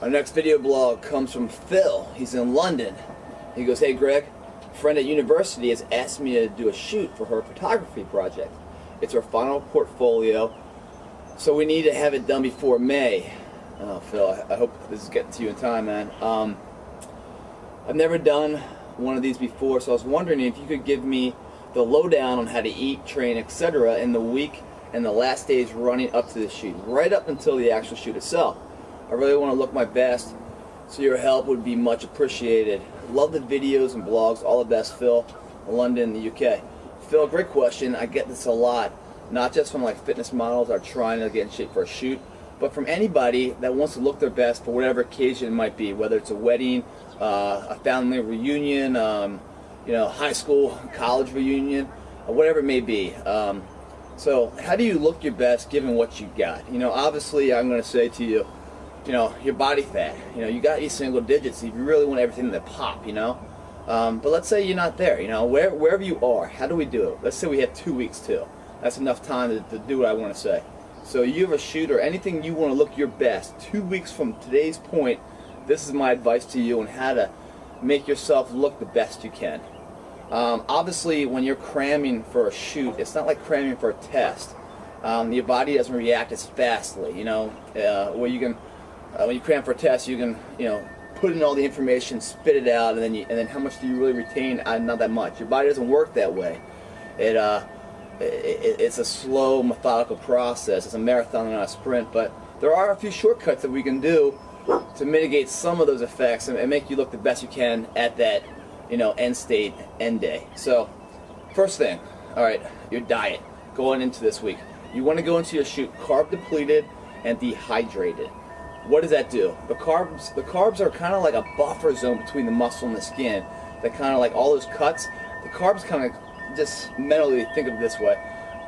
Our next video blog comes from Phil. He's in London. He goes, "Hey Greg, a friend at university has asked me to do a shoot for her photography project. It's her final portfolio, so we need to have it done before May." Oh, Phil, I hope this is getting to you in time, man. I've never done one of these before, so I was wondering if you could give me the lowdown on how to eat, train, etc. in the week and the last days running up to the shoot, right up until the actual shoot itself. I really want to look my best, so your help would be much appreciated. Love the videos and blogs. All the best, Phil, London, the UK. Phil, great question. I get this a lot, not just from like fitness models that are trying to get in shape for a shoot, but from anybody that wants to look their best for whatever occasion it might be, whether it's a wedding, a family reunion, high school, college reunion, whatever it may be. So how do you look your best given what you got? Obviously I'm going to say to you, your body fat, you got these single digits if you really want everything to pop, but let's say you're not there, wherever you are, how do we do it? Let's say we have 2 weeks too. That's enough time to do what I want to say. So you have a shoot or anything you want to look your best 2 weeks from today's point. This is my advice to you on how to make yourself look the best you can. Obviously when you're cramming for a shoot, it's not like cramming for a test. Your body doesn't react as fastly, where you can when you cram for a test, you can, put in all the information, spit it out, and then how much do you really retain? Not that much. Your body doesn't work that way. It's a slow, methodical process. It's a marathon, not a sprint. But there are a few shortcuts that we can do to mitigate some of those effects and make you look the best you can at that, end state, end day. So, first thing, all right, your diet going into this week. You want to go into your shoot carb depleted and dehydrated. What does that do? The carbs are kind of like a buffer zone between the muscle and the skin. That kind of like all those cuts. The carbs kind of just mentally think of it this way.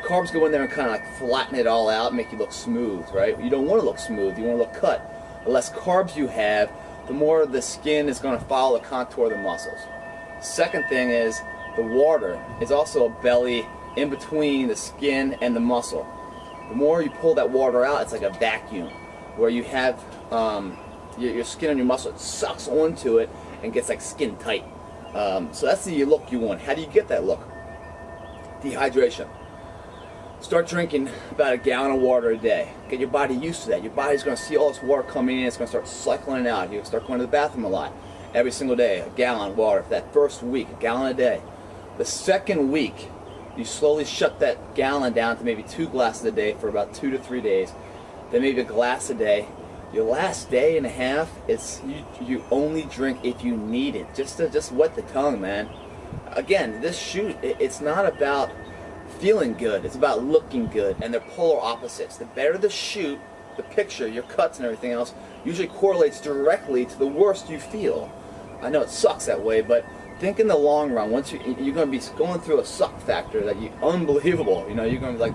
Carbs go in there and kind of like flatten it all out, make you look smooth, right? You don't want to look smooth. You want to look cut. The less carbs you have, the more the skin is going to follow the contour of the muscles. Second thing is the water is also a belly in between the skin and the muscle. The more you pull that water out, it's like a vacuum, where you have your skin and your muscle, it sucks onto it and gets like skin tight. So that's the look you want. How do you get that look? Dehydration. Start drinking about a gallon of water a day. Get your body used to that. Your body's going to see all this water coming in. It's going to start cycling it out. You're going to start going to the bathroom a lot. Every single day, a gallon of water. For that first week, a gallon a day. The second week, you slowly shut that gallon down to maybe 2 glasses a day for about 2 to 3 days. Then maybe a glass a day. Your last day and a half, it's you only drink if you need it. Just wet the tongue, man. Again, this shoot, it's not about feeling good. It's about looking good, and they're polar opposites. The better the shoot, the picture, your cuts and everything else, usually correlates directly to the worse you feel. I know it sucks that way, but think in the long run. Once you're going to be going through a suck factor that unbelievable. You're going to be like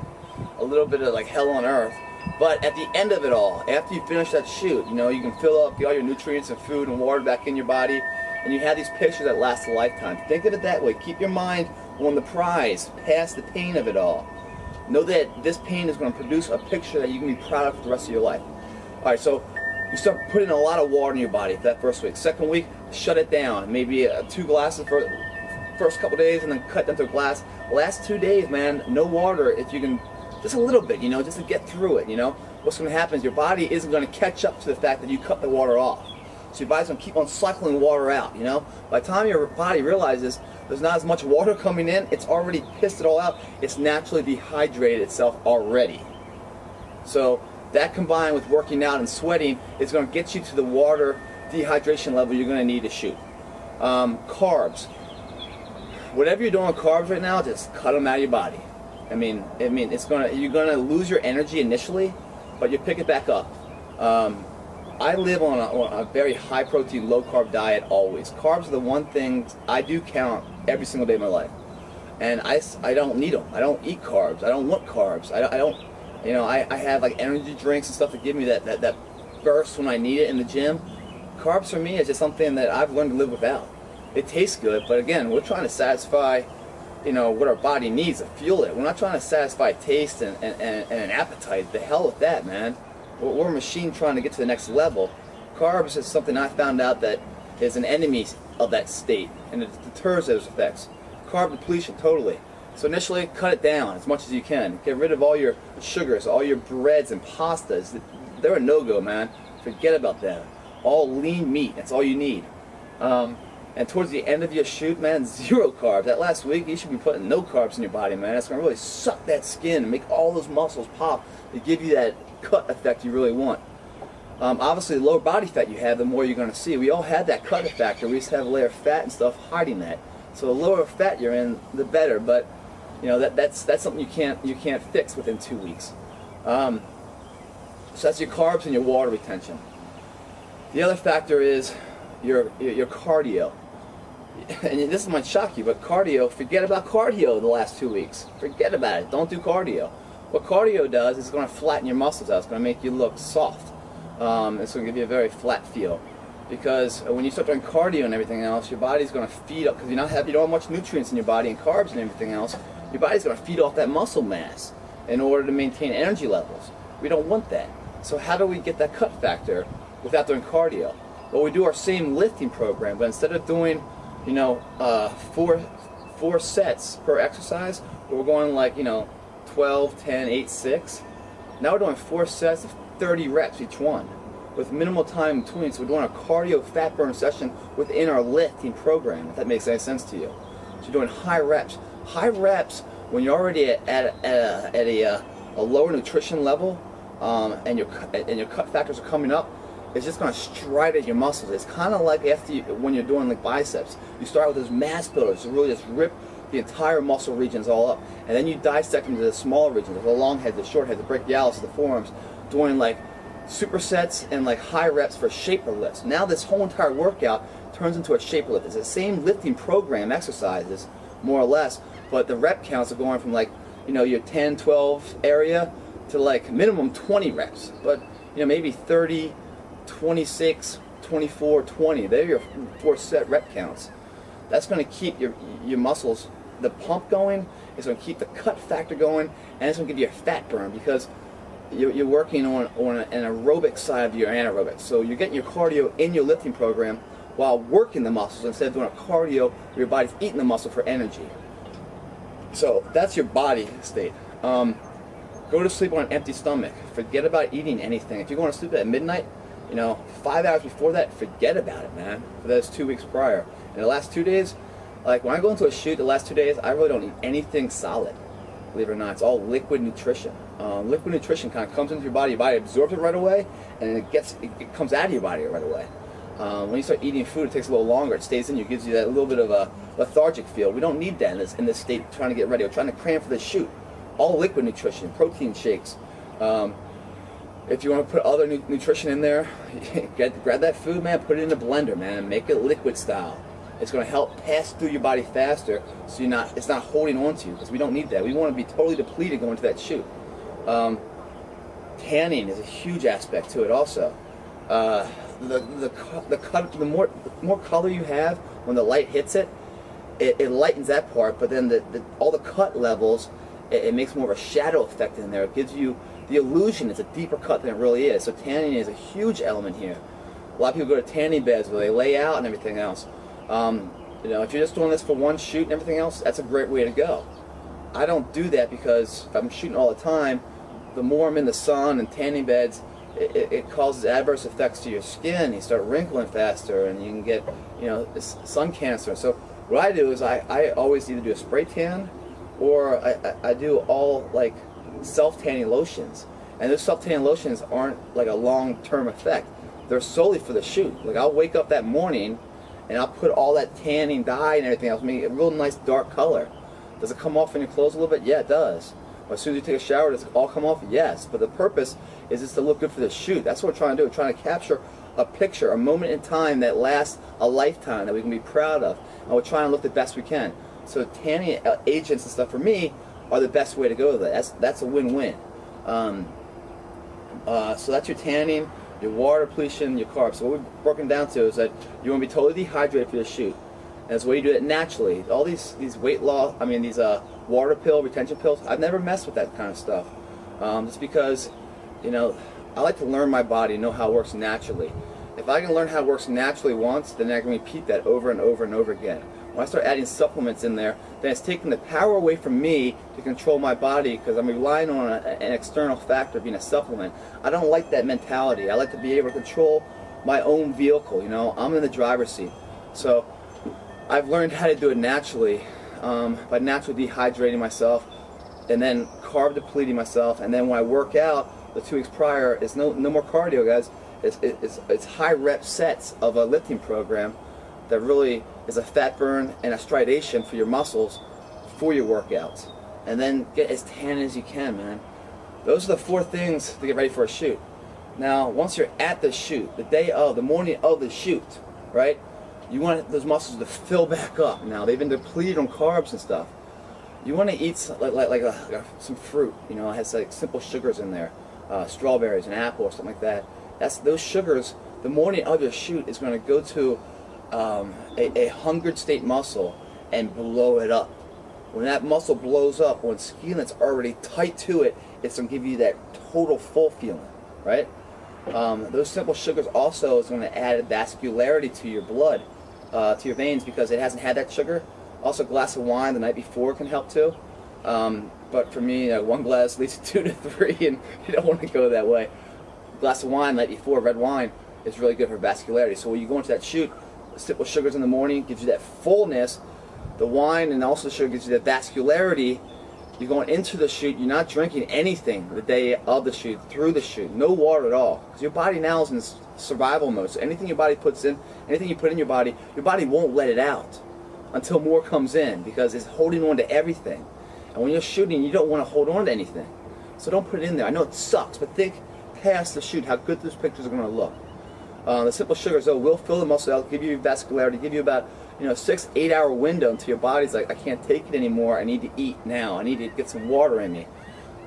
a little bit of like hell on earth. But at the end of it all, after you finish that shoot, you can fill up all your nutrients and food and water back in your body, and you have these pictures that last a lifetime. Think of it that way. Keep your mind on the prize, past the pain of it all. Know that this pain is going to produce a picture that you can be proud of for the rest of your life. All right, so you start putting a lot of water in your body for that first week. Second week, shut it down. Maybe 2 glasses for the first couple days, and then cut down to a glass. Last 2 days, man, no water if you can. Just a little bit, just to get through it, What's going to happen is your body isn't going to catch up to the fact that you cut the water off. So your body's going to keep on cycling water out, By the time your body realizes there's not as much water coming in, it's already pissed it all out. It's naturally dehydrated itself already. So that combined with working out and sweating is going to get you to the water dehydration level you're going to need to shoot. Carbs. Whatever you're doing with carbs right now, just cut them out of your body. I mean, you're gonna lose your energy initially, but you pick it back up. I live on a very high protein, low carb diet always. Carbs are the one thing I do count every single day of my life, and I don't need them. I don't eat carbs. I don't want carbs. I have like energy drinks and stuff that give me that burst when I need it in the gym. Carbs for me is just something that I've learned to live without. It tastes good, but again, we're trying to satisfy what our body needs to fuel it. We're not trying to satisfy taste and an appetite. The hell with that, man. We're a machine trying to get to the next level. Carbs is something I found out that is an enemy of that state, and it deters those effects. Carb depletion, totally. So initially, cut it down as much as you can. Get rid of all your sugars, all your breads and pastas. They're a no-go, man. Forget about them. All lean meat, that's all you need. And towards the end of your shoot, man, 0 carbs. That last week, you should be putting no carbs in your body, man. It's going to really suck that skin and make all those muscles pop to give you that cut effect you really want. Obviously, the lower body fat you have, the more you're going to see. We all had that cut factor. We used to have a layer of fat and stuff hiding that. So the lower fat you're in, the better. But you know that's something you can't fix within 2 weeks. So that's your carbs and your water retention. The other factor is your cardio. And this might shock you, but cardio, forget about cardio the last 2 weeks. Forget about it. Don't do cardio. What cardio does is it's going to flatten your muscles out. It's going to make you look soft. It's going to give you a very flat feel. Because when you start doing cardio and everything else, your body's going to feed up, because you don't have much nutrients in your body and carbs and everything else, your body's going to feed off that muscle mass in order to maintain energy levels. We don't want that. So how do we get that cut factor without doing cardio? Well, we do our same lifting program, but instead of doing, you know, four sets per exercise, we're going like, you know, 12, 10, 8, 6. Now we're doing 4 sets of 30 reps each one, with minimal time in between. So we're doing a cardio fat burn session within our lifting program, if that makes any sense to you. So you're doing high reps. High reps when you're already at a lower nutrition level, and your cut factors are coming up. It's just going to stride at your muscles. It's kind of like when you're doing like biceps. You start with those mass builders to really just rip the entire muscle regions all up, and then you dissect them into the smaller regions, the long head, the short head, the brachialis, the forearms, doing like supersets and like high reps for shaper lifts. Now this whole entire workout turns into a shaper lift. It's the same lifting program exercises, more or less, but the rep counts are going from like, you know, your 10, 12 area to like minimum 20 reps, but you know, maybe 30, 26, 24, 20. They're your 4 set rep counts. That's going to keep your muscles, the pump going. It's going to keep the cut factor going, and it's going to give you a fat burn, because you're working on an aerobic side of your anaerobic. So you're getting your cardio in your lifting program while working the muscles, instead of doing a cardio where your body's eating the muscle for energy. So that's your body state. Go to sleep on an empty stomach. Forget about eating anything. If you're going to sleep at midnight, you know, 5 hours before that, forget about it, man, for those 2 weeks prior. And the last 2 days, like when I go into a shoot, the last 2 days, I really don't eat anything solid, believe it or not. It's all liquid nutrition. Liquid nutrition kind of comes into your body absorbs it right away, and it comes out of your body right away. When you start eating food, it takes a little longer. It stays in you, gives you that little bit of a lethargic feel. We don't need that in this state, trying to get ready. We're trying to cram for the shoot. All liquid nutrition, protein shakes. If you want to put other nutrition in there, grab that food, man, put it in a blender, man, make it liquid style. It's going to help pass through your body faster, so it's not holding on to you, because we don't need that. We want to be totally depleted going to that shoot. Tanning is a huge aspect to it also. The more color you have when the light hits it, it lightens that part, but then all the cut levels, it makes more of a shadow effect in there. It gives you the illusion it's a deeper cut than it really is. So tanning is a huge element here. A lot of people go to tanning beds where they lay out and everything else. You know, if you're just doing this for one shoot and everything else, that's a great way to go. I don't do that because I'm shooting all the time. The more I'm in the sun and tanning beds, it causes adverse effects to your skin. You start wrinkling faster, and you can get, you know, sun cancer. So what I do is I always either do a spray tan, or I do all like self-tanning lotions. And those self-tanning lotions aren't like a long-term effect. They're solely for the shoot. Like I'll wake up that morning and I'll put all that tanning dye and everything else, make it a real nice dark color. Does it come off in your clothes a little bit? Yeah, it does. As soon as you take a shower, does it all come off? Yes. But the purpose is just to look good for the shoot. That's what we're trying to do. We're trying to capture a picture, a moment in time that lasts a lifetime, that we can be proud of. And we're trying to look the best we can. So tanning agents and stuff for me are the best way to go with it. That's a win-win. So that's your tanning, your water depletion, your carbs. So what we've broken down to is that you want to be totally dehydrated for the shoot. And that's the way you do it naturally. All these weight loss, these water pill, retention pills, I've never messed with that kind of stuff. Just because, you know, I like to learn my body, know how it works naturally. If I can learn how it works naturally once, then I can repeat that over and over and over again. When I start adding supplements in there, then it's taking the power away from me to control my body, because I'm relying on an external factor being a supplement. I don't like that mentality. I like to be able to control my own vehicle, you know. I'm in the driver's seat. So I've learned how to do it naturally, by naturally dehydrating myself and then carb depleting myself, and then when I work out the 2 weeks prior, it's no more cardio, guys. It's high rep sets of a lifting program that really is a fat burn and a stridation for your muscles for your workouts. And then get as tan as you can, man. Those are the 4 things to get ready for a shoot. Now, once you're at the shoot, the morning of the shoot, right? You want those muscles to fill back up. Now, they've been depleted on carbs and stuff. You want to eat some fruit, you know, it has like simple sugars in there, strawberries, an apple, or something like that. Those sugars, the morning of your shoot, is going to go to a hungered state muscle and blow it up. When that muscle blows up, on skin that's already tight to it, it's going to give you that total full feeling, right? Those simple sugars also is going to add vascularity to your blood, to your veins, because it hasn't had that sugar. Also, a glass of wine the night before can help too. But for me, 1 glass leads to 2 to 3, and you don't want to go that way. A glass of wine the night before, red wine, is really good for vascularity. So when you go into that shoot, the simple sugars in the morning gives you that fullness. The wine and also the sugar gives you that vascularity. You're going into the shoot, you're not drinking anything the day of the shoot, through the shoot, no water at all. Because your body now is in survival mode. So anything your body puts in, anything you put in your body won't let it out until more comes in, because it's holding on to everything. And when you're shooting, you don't want to hold on to anything. So don't put it in there. I know it sucks, but think past the shoot, how good those pictures are going to look. The simple sugars, though, will fill the muscle out, give you vascularity, give you about 6-8 hour window until your body's like, I can't take it anymore, I need to eat now, I need to get some water in me.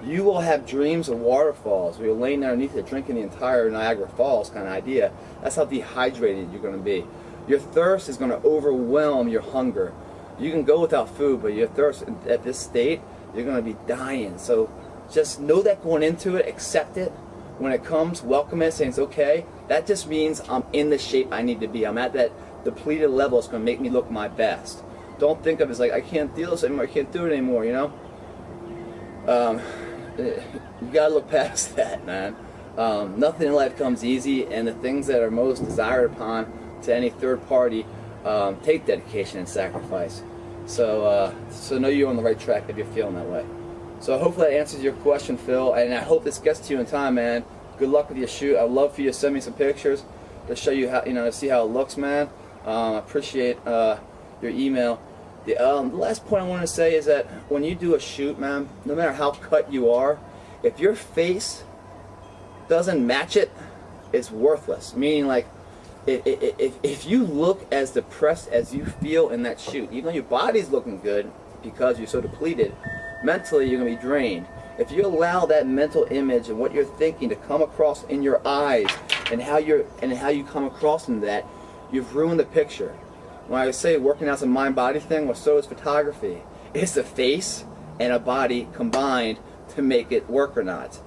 You will have dreams of waterfalls where you're laying there underneath it drinking the entire Niagara Falls kind of idea. That's how dehydrated you're going to be. Your thirst is going to overwhelm your hunger. You can go without food, but your thirst at this state, you're going to be dying. So just know that going into it, accept it. When it comes, welcome it, saying it's okay. That just means I'm in the shape I need to be. I'm at that depleted level. It's going to make me look my best. Don't think of it as like, I can't deal with this anymore, I can't do it anymore, you know? You got to look past that, man. Nothing in life comes easy, and the things that are most desired upon to any third party take dedication and sacrifice. So know you're on the right track if you're feeling that way. So hopefully that answers your question, Phil, and I hope this gets to you in time, man. Good luck with your shoot. I'd love for you to send me some pictures to show you how, to see how it looks, man. I appreciate your email. The last point I want to say is that when you do a shoot, man, no matter how cut you are, if your face doesn't match it, it's worthless. Meaning, like, if you look as depressed as you feel in that shoot, even though your body's looking good because you're so depleted, mentally you're going to be drained. If you allow that mental image and what you're thinking to come across in your eyes and how you come across in that, you've ruined the picture. When I say working out's a mind-body thing, well, so is photography. It's a face and a body combined to make it work or not.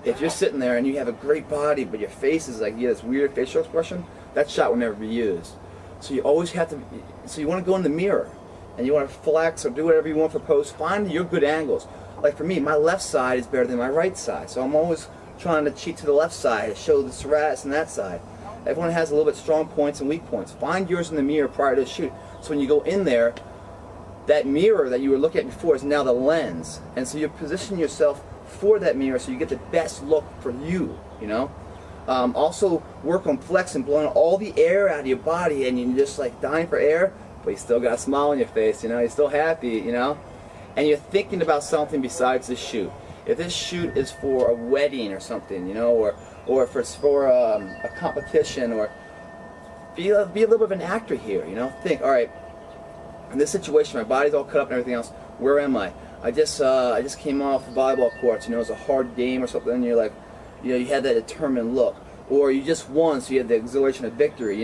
If you're sitting there and you have a great body, but your face is like, you have this weird facial expression, that shot will never be used. So you always have to, so you want to go in the mirror and you want to flex or do whatever you want for post, find your good angles. Like for me, my left side is better than my right side, so I'm always trying to cheat to the left side to show the serratus on that side. Everyone has a little bit strong points and weak points. Find yours in the mirror prior to the shoot. So when you go in there, that mirror that you were looking at before is now the lens. And so you position yourself for that mirror so you get the best look for you, Also work on flexing, blowing all the air out of your body, and you're just like dying for air, but you still got a smile on your face, you're still happy, and you're thinking about something besides the shoot. If this shoot is for a wedding or something, or if it's for a competition, or be a little bit of an actor here, think, all right, in this situation, my body's all cut up and everything else, where am I? I just came off the volleyball courts, it was a hard game or something, and you're like, you had that determined look. Or you just won, so you had the exhilaration of victory,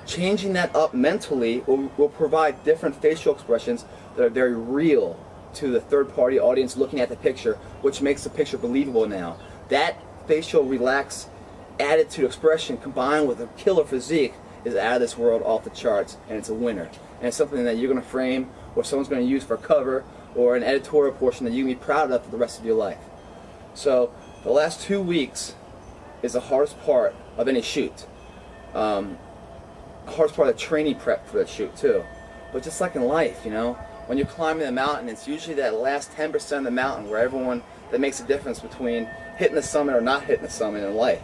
Changing that up mentally will provide different facial expressions that are very real to the third-party audience looking at the picture, which makes the picture believable now. That facial relax attitude, expression, combined with a killer physique, is out of this world, off the charts, and it's a winner. And it's something that you're going to frame, or someone's going to use for a cover, or an editorial portion that you're going to be proud of for the rest of your life. So the last 2 weeks is the hardest part of any shoot. Hardest part of the training prep for the shoot too. But just like in life, you know, when you're climbing the mountain, it's usually that last 10% of the mountain where that makes a difference between hitting the summit or not hitting the summit in life.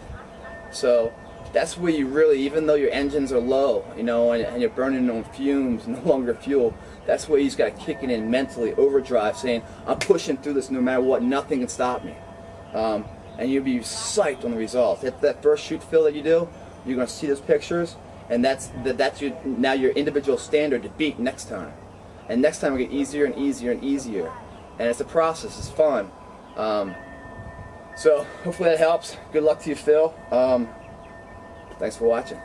So that's where you really, even though your engines are low, you know, and you're burning on fumes, no longer fuel, that's where you just got to kick it in mentally, overdrive, saying, I'm pushing through this no matter what, nothing can stop me. And you'll be psyched on the results. That first shoot fill that you do, you're going to see those pictures, and that's now your individual standard to beat next time. And next time it'll get easier and easier and easier. And it's a process, it's fun. So hopefully that helps. Good luck to you, Phil. Thanks for watching.